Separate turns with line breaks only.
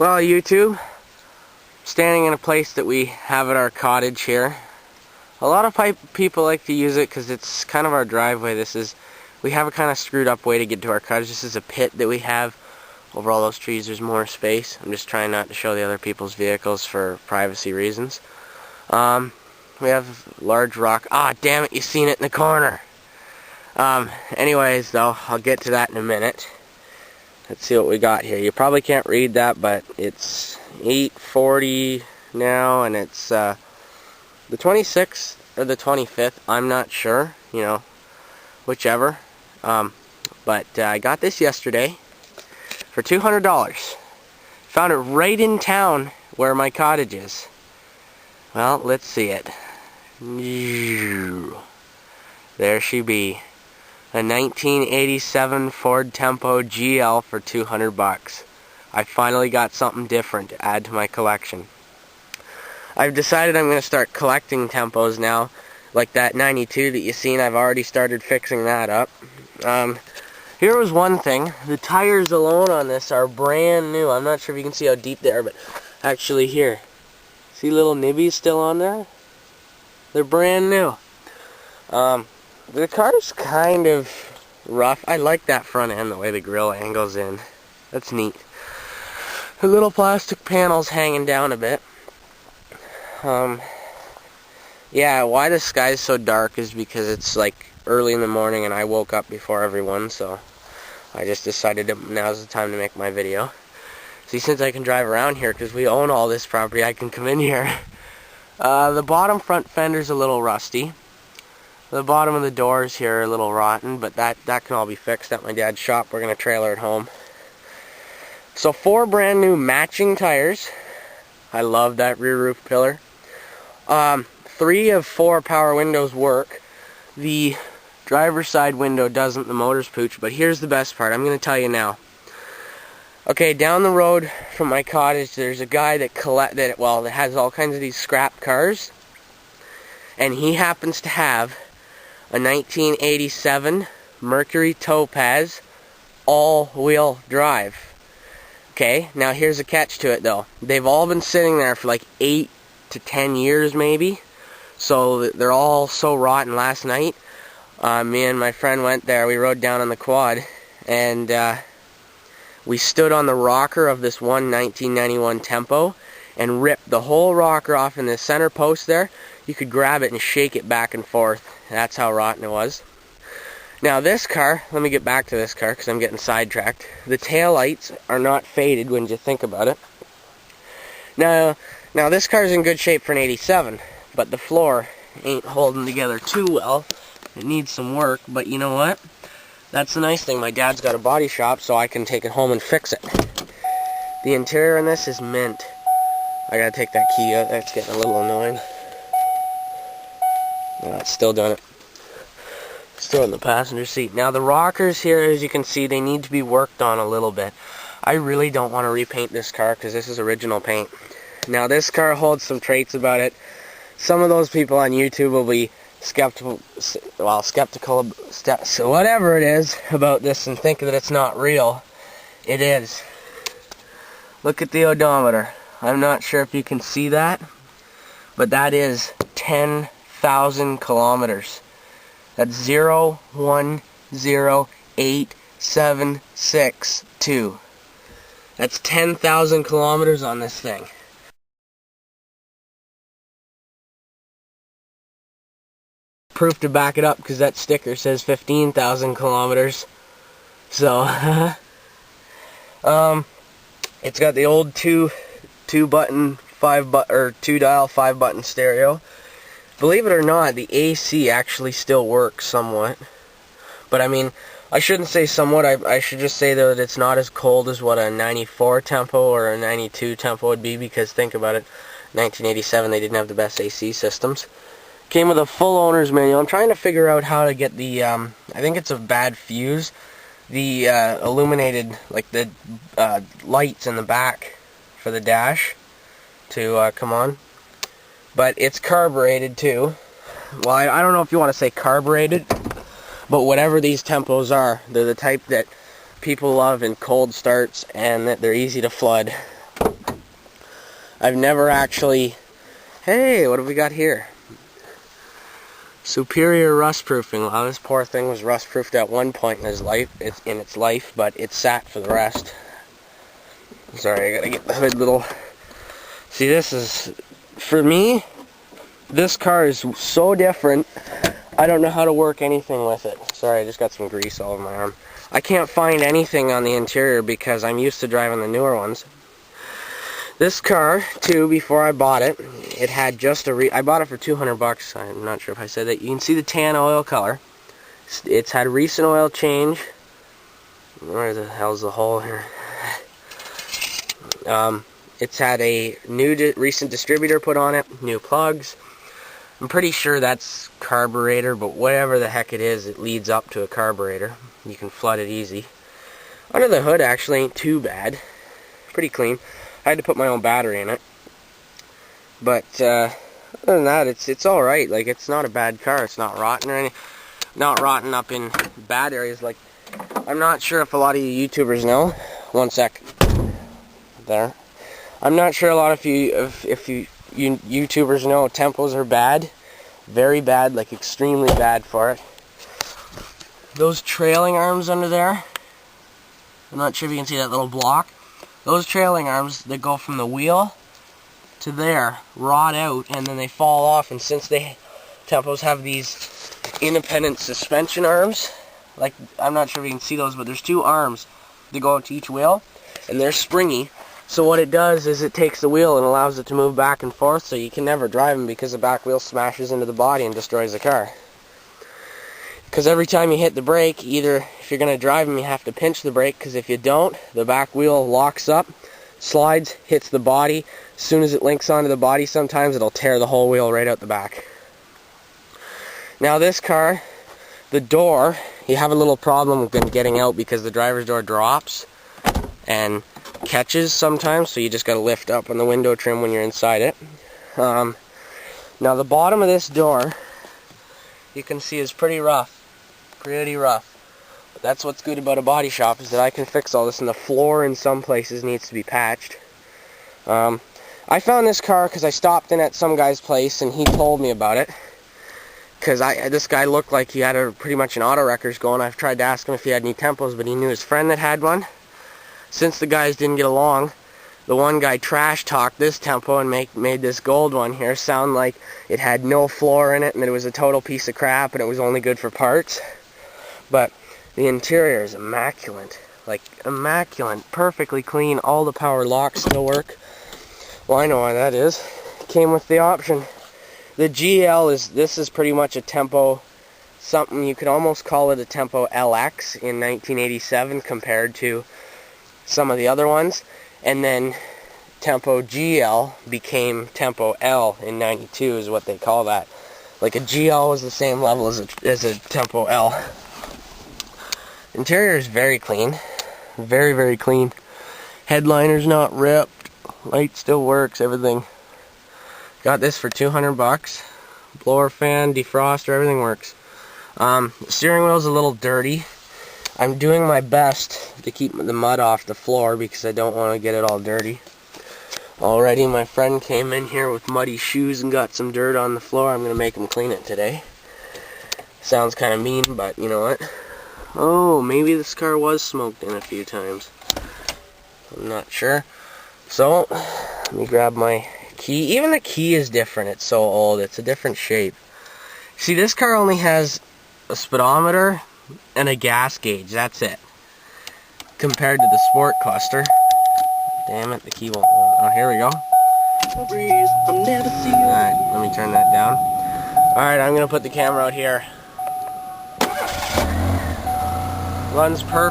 Well, YouTube, standing in a place that we have at our cottage here. A lot of people like to use it because it's kind of our driveway. We have a kind of screwed up way to get to our cottage. This is a pit that we have. Over all those trees there's more space. I'm just trying not to show the other people's vehicles for privacy reasons. We have large rock. Ah, damn it, you seen it in the corner. Anyways though, I'll get to that in a minute. Let's see what we got here. You probably can't read that, but it's 8:40 now, and it's the 26th or the 25th. I'm not sure, whichever. But I got this yesterday for $200. Found it right in town where my cottage is. Well, let's see it. There she be. A 1987 Ford Tempo GL for $200. I finally got something different to add to my collection. I've decided I'm going to start collecting Tempos now. Like that 92 that you seen, I've already started fixing that up. Here was one thing. The tires alone on this are brand new. I'm not sure if you can see how deep they are, but actually here. See little nibbies still on there? They're brand new. The car's kind of rough. I like that front end, the way the grill angles in. That's neat. The little plastic panels hanging down a bit. Yeah, why the sky's so dark is because it's like early in the morning and I woke up before everyone, so I just decided now's the time to make my video. See, since I can drive around here because we own all this property, I can come in here. The bottom front fender's a little rusty. The bottom of the doors here are a little rotten, but that can all be fixed at my dad's shop. We're going to trailer it home. So 4 brand new matching tires. I love that rear roof pillar. 3 of 4 power windows work. The driver's side window doesn't, the motor's pooch, but here's the best part. I'm going to tell you now. Okay, down the road from my cottage, there's a guy that has all kinds of these scrap cars, and he happens to have a 1987 Mercury Topaz all-wheel drive. Okay, now here's a catch to it though. They've all been sitting there for like 8 to 10 years maybe, so they're all so rotten. Last night, me and my friend went there. We rode down on the quad, and we stood on the rocker of this one 1991 Tempo and ripped the whole rocker off in the center post there. You could grab it and shake it back and forth. That's how rotten it was. Now this car, let me get back to this car because I'm getting sidetracked. The tail lights are not faded when you think about it. Now this car's in good shape for an 87, but the floor ain't holding together too well. It needs some work, but you know what? That's the nice thing. My dad's got a body shop, so I can take it home and fix it. The interior in this is mint. I gotta take that key out. That's getting a little annoying. No, it's still doing it. Still in the passenger seat. Now the rockers here, as you can see, they need to be worked on a little bit. I really don't want to repaint this car because this is original paint. Now this car holds some traits about it. Some of those people on YouTube will be skeptical, so whatever it is about this and think that it's not real. It is. Look at the odometer. I'm not sure if you can see that, but that is 10,000 kilometers. That's 0108762. That's 10,000 kilometers on this thing. Proof to back it up because that sticker says 15,000 kilometers. So, it's got the old two dial 5-button stereo. Believe it or not, the AC actually still works somewhat. But I mean, I shouldn't say somewhat, I should just say that it's not as cold as what a 94 Tempo or a 92 Tempo would be, because think about it, 1987 they didn't have the best AC systems. Came with a full owner's manual. I'm trying to figure out how to get the, I think it's a bad fuse, the illuminated, like the lights in the back for the dash to come on. But it's carbureted too. Well, I don't know if you want to say carbureted, but whatever these Tempos are, they're the type that people love in cold starts and that they're easy to flood. I've never actually... Hey, what have we got here? Superior rust proofing. Wow, this poor thing was rust proofed at one point in its life, but it sat for the rest. Sorry, I gotta get the hood little... See, this is... For me, this car is so different, I don't know how to work anything with it. Sorry, I just got some grease all over my arm. I can't find anything on the interior because I'm used to driving the newer ones. This car, too, before I bought it, it had just a... I bought it for 200 bucks. I'm not sure if I said that. You can see the tan oil color. It's had a recent oil change. Where the hell's the hole here? It's had a new recent distributor put on it, new plugs. I'm pretty sure that's carburetor, but whatever the heck it is, it leads up to a carburetor. You can flood it easy. Under the hood actually ain't too bad. Pretty clean. I had to put my own battery in it. But other than that, it's all right. Like, it's not a bad car. It's not rotten or anything. Not rotten up in bad areas. Like, I'm not sure if a lot of you YouTubers know. One sec. There. I'm not sure a lot of you YouTubers know tempos are bad. Very bad, like extremely bad for it. Those trailing arms under there. I'm not sure if you can see that little block. Those trailing arms that go from the wheel to there rot out and then they fall off, and since tempos have these independent suspension arms, like, I'm not sure if you can see those, but there's two arms that go out to each wheel and they're springy, so what it does is it takes the wheel and allows it to move back and forth, so you can never drive them because the back wheel smashes into the body and destroys the car. Because every time you hit the brake, either if you're going to drive them, you have to pinch the brake, because if you don't, the back wheel locks up, slides, hits the body. As soon as it links onto the body, sometimes it'll tear the whole wheel right out the back. Now this car, the door, you have a little problem with getting out because the driver's door drops and catches sometimes, so you just got to lift up on the window trim when you're inside it. Now the bottom of this door, you can see is pretty rough. Pretty rough. But that's what's good about a body shop, is that I can fix all this, and the floor in some places needs to be patched. I found this car because I stopped in at some guy's place and he told me about it. Because this guy looked like he had pretty much an auto wreckers going. I've tried to ask him if he had any tempos, but he knew his friend that had one. Since the guys didn't get along, the one guy trash talked this tempo and made this gold one here sound like it had no floor in it and that it was a total piece of crap and it was only good for parts. But the interior is immaculate. Like, immaculate. Perfectly clean. All the power locks still work. Well, I know why that is. It came with the option. The GL this is pretty much a tempo, something you could almost call it a tempo LX in 1987 compared to some of the other ones. And then tempo GL became tempo L in 92 is what they call that. Like, a GL was the same level as a tempo L. Interior is very clean. Very, very clean. Headliner's not ripped. Light still works, everything. Got this for 200 bucks. Blower fan, defroster, everything works. The steering wheel's a little dirty. I'm doing my best to keep the mud off the floor because I don't want to get it all dirty. Already my friend came in here with muddy shoes and got some dirt on the floor. I'm going to make him clean it today. Sounds kind of mean, but you know what? Oh, maybe this car was smoked in a few times. I'm not sure. So, let me grab my key. Even the key is different. It's so old. It's a different shape. See, this car only has a speedometer and a gas gauge. That's it. Compared to the Sport Cluster. Damn it, the key won't. Oh, here we go. Alright, let me turn that down. Alright, I'm going to put the camera out here. Runs perfect.